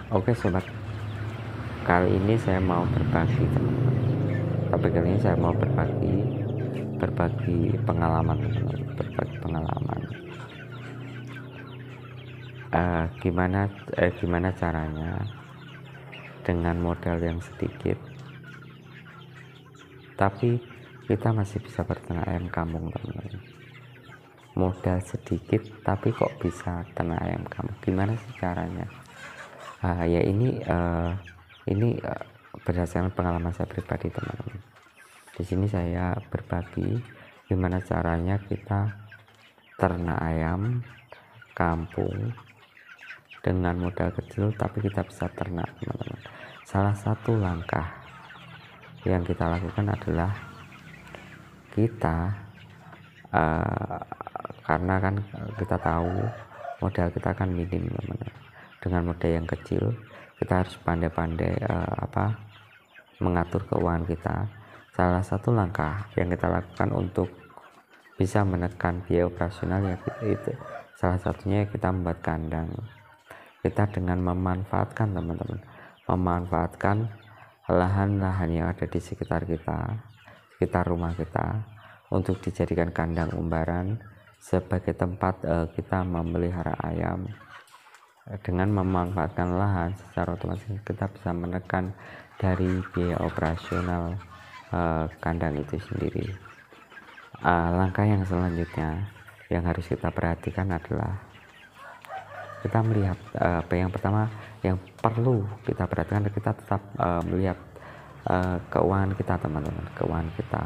Oke sobat, kali ini saya mau berbagi teman-teman. Tapi kali ini saya mau berbagi pengalaman teman-teman, berbagi pengalaman. Gimana caranya dengan modal yang sedikit, tapi kita masih bisa berternak ayam kampung teman-teman. Modal sedikit, tapi kok bisa ternak ayam kampung? Gimana sih caranya? Ya ini berdasarkan pengalaman saya pribadi teman-teman. Di sini saya berbagi gimana caranya kita ternak ayam kampung dengan modal kecil, tapi kita bisa ternak teman-teman. Salah satu langkah yang kita lakukan adalah kita karena kan kita tahu modal kita kan minim teman-teman. Dengan modal yang kecil kita harus pandai-pandai mengatur keuangan kita. Salah satu langkah yang kita lakukan untuk bisa menekan biaya operasional ya itu salah satunya kita membuat kandang. Kita dengan memanfaatkan teman-teman, memanfaatkan lahan-lahan yang ada di sekitar rumah kita untuk dijadikan kandang umbaran sebagai tempat kita memelihara ayam. Dengan memanfaatkan lahan secara otomatis kita bisa menekan dari biaya operasional kandang itu sendiri. Langkah yang selanjutnya yang harus kita perhatikan adalah kita melihat yang pertama yang perlu kita perhatikan, kita tetap melihat keuangan kita teman-teman, keuangan kita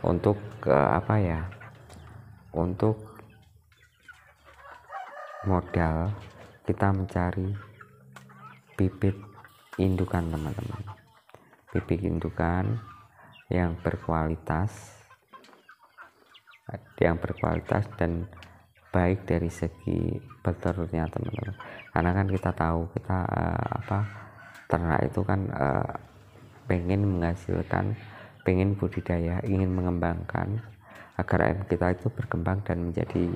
untuk untuk modal kita mencari bibit indukan teman-teman, bibit indukan yang berkualitas dan baik dari segi bertelurnya teman-teman. Karena kan kita tahu kita ternak itu kan pengen menghasilkan, pengen budidaya, ingin mengembangkan agar ayam kita itu berkembang dan menjadi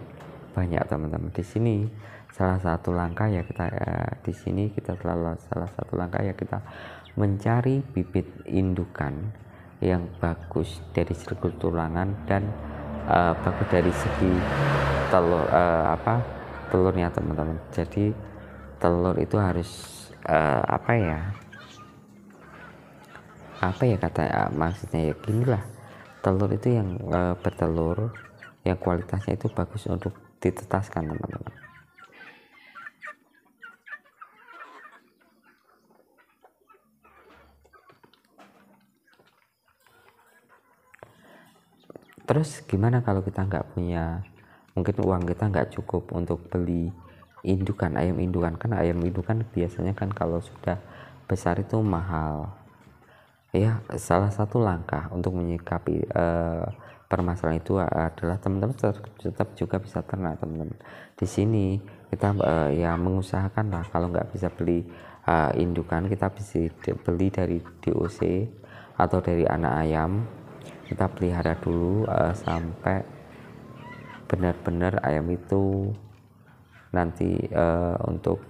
banyak teman-teman. Di sini salah satu langkah ya kita kita mencari bibit indukan yang bagus dari segi tulangan dan bagus dari segi telurnya teman-teman. Jadi telur itu harus maksudnya ya ginilah, telur itu yang bertelur yang kualitasnya itu bagus untuk ditetaskan teman-teman. Terus gimana kalau kita nggak punya, mungkin uang kita nggak cukup untuk beli indukan, ayam indukan? Kan ayam indukan biasanya kan kalau sudah besar itu mahal ya. Salah satu langkah untuk menyikapi permasalahan itu adalah teman-teman tetap juga bisa ternak teman-teman. Di sini kita mengusahakan lah, kalau nggak bisa beli indukan, kita bisa beli dari DOC atau dari anak ayam. Kita pelihara dulu sampai benar-benar ayam itu nanti untuk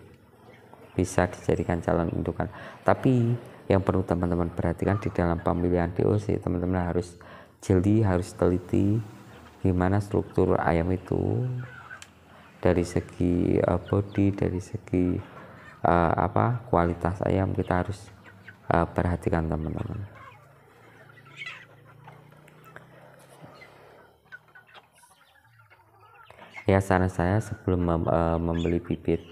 bisa dijadikan calon indukan. Tapi yang perlu teman-teman perhatikan di dalam pemilihan DOC, teman-teman harus jeli, harus teliti gimana struktur ayam itu dari segi body, dari segi kualitas ayam kita harus perhatikan teman-teman. Ya, saran saya sebelum membeli bibit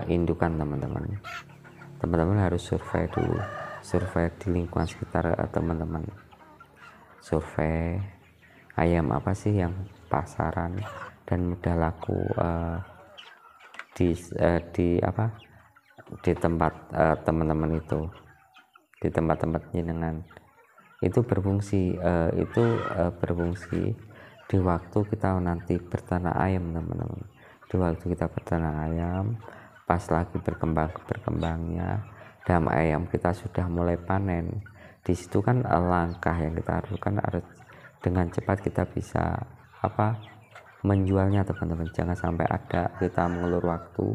indukan teman-teman harus survei dulu, survei di lingkungan sekitar teman-teman, survei ayam apa sih yang pasaran dan mudah laku di tempat teman-teman itu, di tempat-tempat jenengan itu berfungsi di waktu kita nanti berternak ayam teman-teman. Di waktu kita berternak ayam, pas lagi berkembangnya dan ayam kita sudah mulai panen, di situ kan langkah yang kita lakukan harus dengan cepat kita bisa menjualnya teman-teman. Jangan sampai ada kita mengulur waktu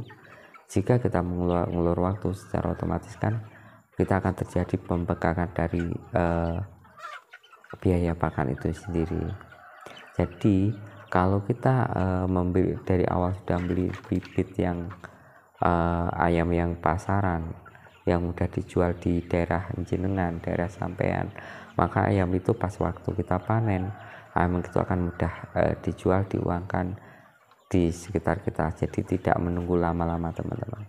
Jika kita mengulur waktu, secara otomatis kan kita akan terjadi pembengkakan dari biaya pakan itu sendiri. Jadi kalau kita membeli dari awal, sudah beli bibit yang ayam yang pasaran, yang mudah dijual di daerah jenengan, daerah sampean, maka ayam itu pas waktu kita panen, ayam itu akan mudah dijual, diuangkan di sekitar kita. Jadi tidak menunggu lama-lama teman-teman.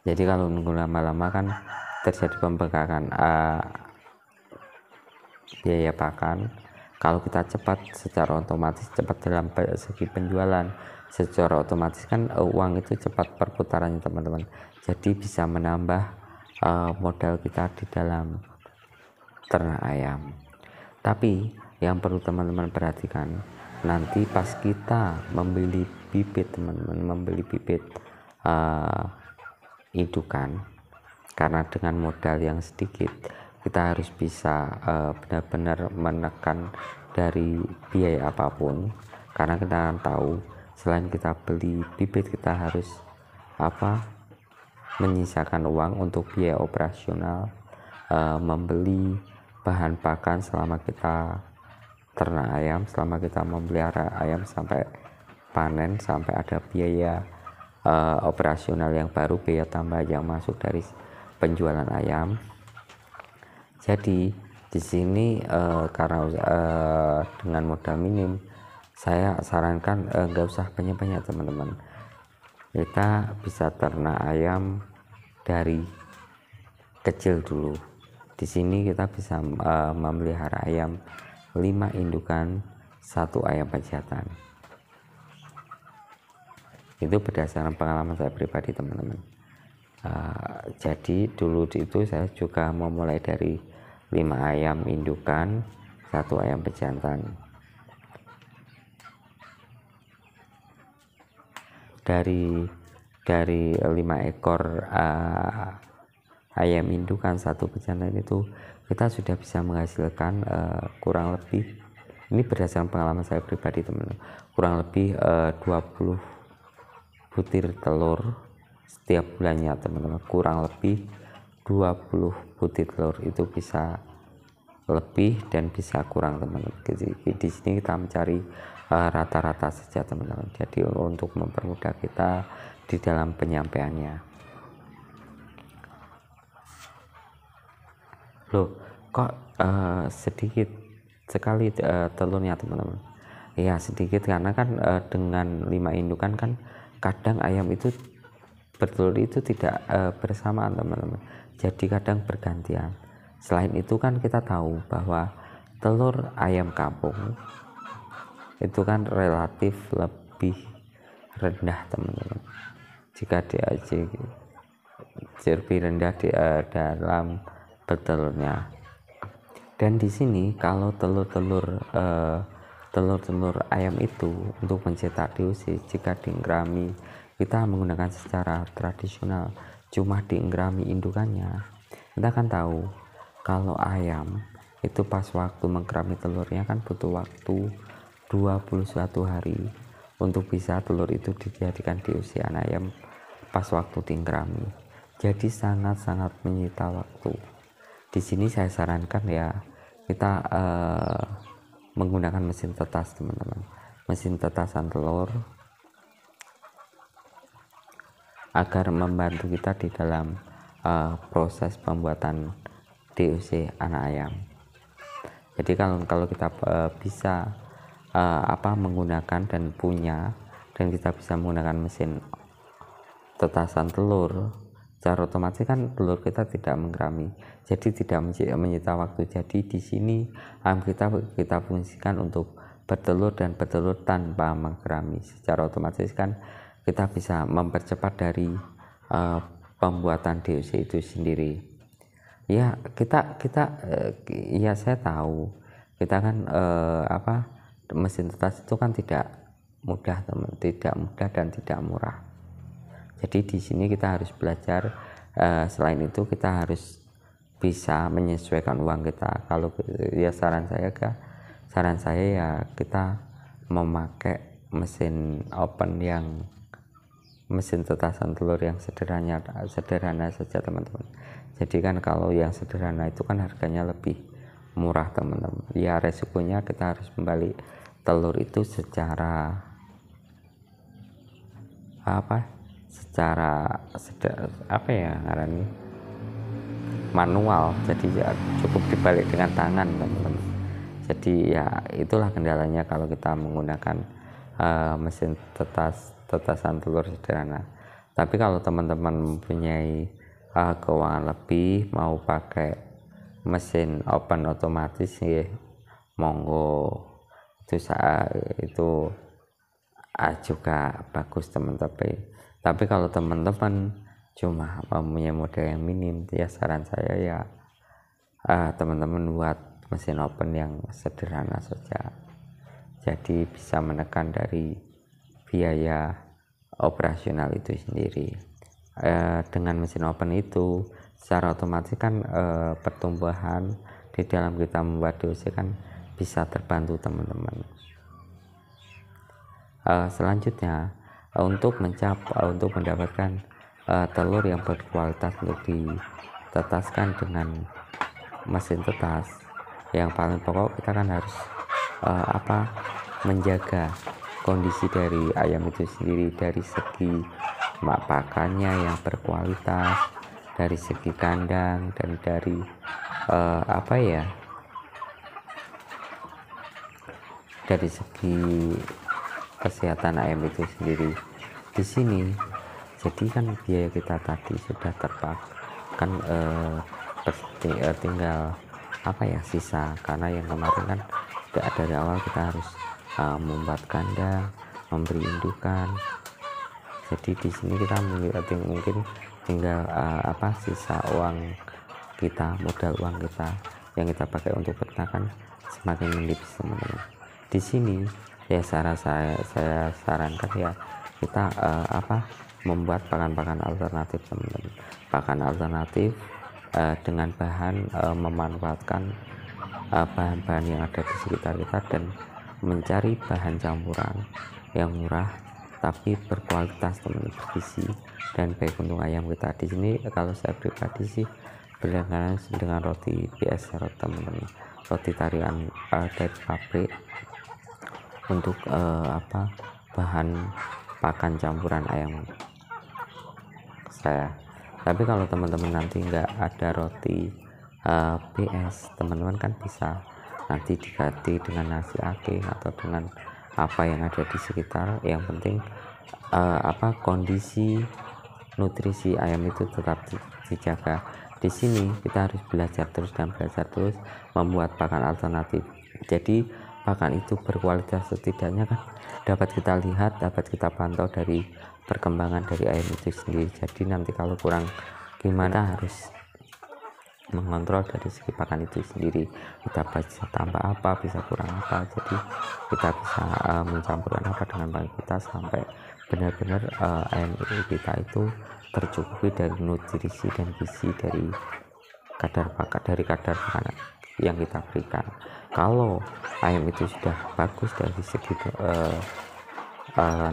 Jadi kalau menunggu lama-lama kan terjadi pembengkakan biaya pakan. Kalau kita cepat, secara otomatis cepat dalam segi penjualan, secara otomatis kan uang itu cepat perputarannya teman-teman. Jadi bisa menambah modal kita di dalam ternak ayam. Tapi yang perlu teman-teman perhatikan, nanti pas kita membeli bibit teman-teman, membeli bibit indukan, karena dengan modal yang sedikit kita harus bisa benar-benar menekan dari biaya apapun, karena kita akan tahu selain kita beli bibit, kita harus menyisakan uang untuk biaya operasional, membeli bahan pakan selama kita ternak ayam, selama kita memelihara ayam sampai panen, sampai ada biaya operasional yang baru, biaya tambah yang masuk dari penjualan ayam. Jadi di sini karena dengan modal minim, saya sarankan nggak usah banyak-banyak teman-teman. Kita bisa ternak ayam dari kecil dulu. Di sini kita bisa memelihara ayam 5 indukan, 1 ayam pejantan. Itu berdasarkan pengalaman saya pribadi teman-teman. Jadi dulu itu saya juga memulai dari 5 ayam indukan, 1 ayam pejantan. Dari 5 ekor ayam indukan, 1 pejantan itu kita sudah bisa menghasilkan kurang lebih, ini berdasarkan pengalaman saya pribadi teman-teman, kurang lebih 20 butir telur setiap bulannya teman-teman. Kurang lebih 20 butir telur itu bisa lebih dan bisa kurang teman-teman. Di sini kita mencari rata-rata saja teman-teman. Jadi untuk mempermudah kita di dalam penyampaiannya. Loh, kok sedikit sekali telurnya teman-teman? Ya sedikit karena kan dengan 5 indukan kan kadang ayam itu bertelur itu tidak bersamaan teman-teman. Jadi kadang bergantian. Selain itu kan kita tahu bahwa telur ayam kampung itu kan relatif lebih rendah teman-teman. Jika lebih rendah dalam bertelurnya. Dan di sini kalau telur-telur ayam itu untuk mencetak DOC, jika diingrami, kita menggunakan secara tradisional, cuma diingrami indukannya, kita kan tahu kalau ayam itu pas waktu mengkerami telurnya kan butuh waktu 21 hari untuk bisa telur itu dijadikan DOC anak ayam pas waktu diingrami. Jadi sangat-sangat menyita waktu. Di sini saya sarankan ya kita menggunakan mesin tetas teman-teman, mesin tetasan telur, agar membantu kita di dalam proses pembuatan DOC anak ayam. Jadi kalau kita bisa menggunakan dan punya, dan kita bisa menggunakan mesin tetasan telur, secara otomatis kan telur kita tidak menggerami, jadi tidak menyita waktu. Jadi di sini kita fungsikan untuk bertelur dan bertelur tanpa menggerami. Secara otomatis kan kita bisa mempercepat dari pembuatan DOC itu sendiri. Ya ya saya tahu kita kan mesin tetas itu kan tidak mudah teman, tidak mudah dan tidak murah. Jadi di sini kita harus belajar. Selain itu kita harus bisa menyesuaikan uang kita. Kalau ya saran saya ya kita memakai mesin open yang mesin tetasan telur yang sederhana saja teman-teman. Jadi kan kalau yang sederhana itu kan harganya lebih murah teman-teman. Ya resikonya kita harus membalik telur itu secara manual, jadi ya cukup dibalik dengan tangan teman-teman. Jadi ya itulah kendalanya kalau kita menggunakan mesin tetasan telur sederhana. Tapi kalau teman-teman mempunyai keuangan lebih, mau pakai mesin open otomatis ya monggo, itu juga bagus teman-teman. Tapi kalau teman-teman cuma mempunyai modal yang minim, ya saran saya ya teman-teman buat mesin open yang sederhana saja, jadi bisa menekan dari biaya operasional itu sendiri. Dengan mesin open itu secara otomatis kan pertumbuhan di dalam kita membuat DOC kan bisa terbantu teman-teman. Selanjutnya untuk mendapatkan telur yang berkualitas untuk ditetaskan dengan mesin tetas, yang paling pokok kita kan harus menjaga kondisi dari ayam itu sendiri, dari segi pakannya yang berkualitas, dari segi kandang, dan dari dari segi kesehatan ayam itu sendiri. Di sini jadi kan biaya kita tadi sudah terpakan, tinggal sisa, karena yang kemarin kan dari awal kita harus membuat kandang, memberi indukan. Jadi di sini kita mungkin tinggal sisa uang kita, modal uang kita yang kita pakai untuk peternakan semakin menipis teman-teman. Di sini ya saya sarankan ya kita membuat pakan-pakan alternatif teman-teman. Pakan alternatif dengan bahan memanfaatkan bahan-bahan yang ada di sekitar kita dan mencari bahan campuran yang murah tapi berkualitas teman-teman, bergizi dan baik untuk ayam kita. Di sini kalau saya pribadi sih berlangganan dengan roti BS teman-teman, roti tarian dari pabrik untuk bahan pakan campuran ayam saya. Tapi kalau teman-teman nanti nggak ada roti BS, teman-teman kan bisa nanti diganti dengan nasi aking atau dengan apa yang ada di sekitar. Yang penting kondisi nutrisi ayam itu tetap dijaga. Di sini kita harus belajar terus membuat pakan alternatif. Jadi pakan itu berkualitas, setidaknya kan dapat kita lihat, dapat kita pantau dari perkembangan dari ayam itu sendiri. Jadi nanti kalau kurang gimana harus mengontrol dari segi pakan itu sendiri, kita bisa tambah apa, bisa kurang apa, jadi kita bisa mencampurkan apa dengan pakan kita sampai benar-benar ayam kita itu tercukupi dari nutrisi dan gizi dari kadar pakan yang kita berikan. Kalau ayam itu sudah bagus dari segi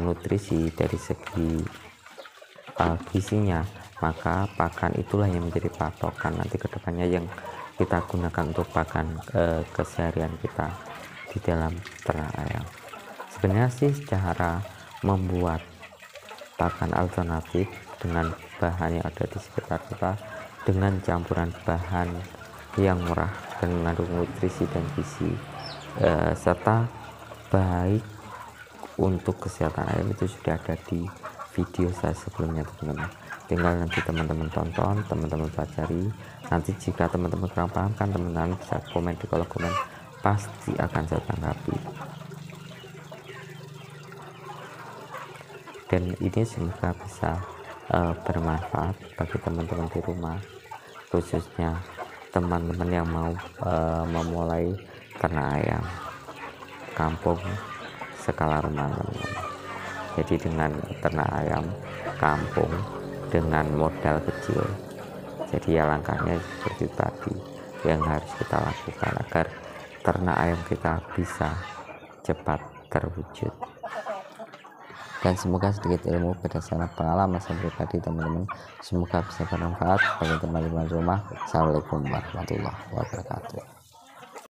nutrisi, dari segi gizinya, maka pakan itulah yang menjadi patokan nanti kedepannya yang kita gunakan untuk pakan keseharian kita di dalam ternak ayam. Sebenarnya sih cara membuat pakan alternatif dengan bahan yang ada di sekitar kita, dengan campuran bahan yang murah dan mengandung nutrisi dan gizi serta baik untuk kesehatan ayam, itu sudah ada di video saya sebelumnya teman-teman. Tinggal nanti teman-teman tonton, teman-teman pelajari. Nanti jika teman-teman kurang paham kan teman-teman bisa komen di kolom komen, pasti akan saya tanggapi. Dan ini semoga bisa bermanfaat bagi teman-teman di rumah, khususnya teman-teman yang mau memulai ternak ayam kampung skala rumah teman-teman. Jadi dengan ternak ayam kampung dengan modal kecil, jadi ya langkahnya seperti tadi yang harus kita lakukan agar ternak ayam kita bisa cepat terwujud. dan semoga sedikit ilmu berdasarkan pengalaman saya pribadi teman-teman semoga bisa bermanfaat bagi teman-teman rumah. Assalamualaikum warahmatullahi wabarakatuh.